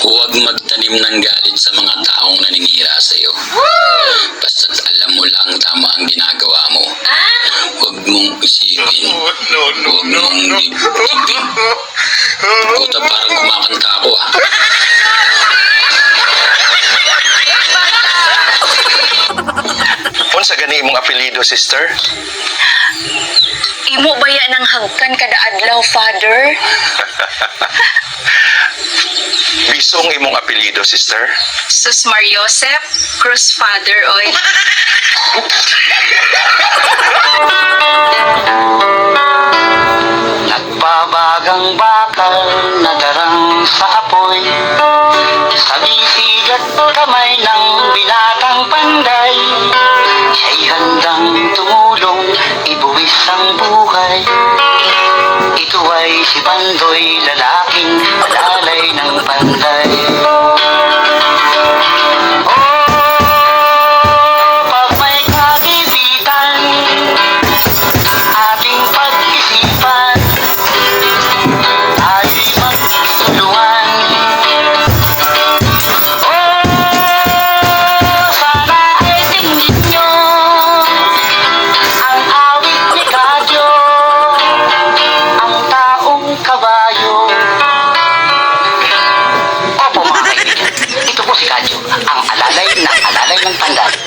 Huwag magtanim ng galit sa mga taong naninira sa iyo. Basta't alam mo lang tama ang ginagawa mo. Huwag mong isipin. Huwag mong dibdibin. Kuta, parang kumakanta ako ah. Unsa gani imong apelyido, sister? Imo baya ng hagkan kada adlaw, Father? Bisong imong apelyido, sister? Sus Mariosep, Cruz Father, oy. Nagbabagang bakal na darang sa apoy, sa bisig at kamay ng binatang panday. Siya'y handang tumulong, ibuwis ang buhay. Ito ay si Pandoy, lalaking alalay ng panday. Pag may kagipitan, ating pag-isipan, tayo'y magtulungan. Sana ay tingin nyo ang awit ni Kadyo, ang taong kabayo. Opo mga kaibigan, ito po si Kadyo, ang alalay ng panday.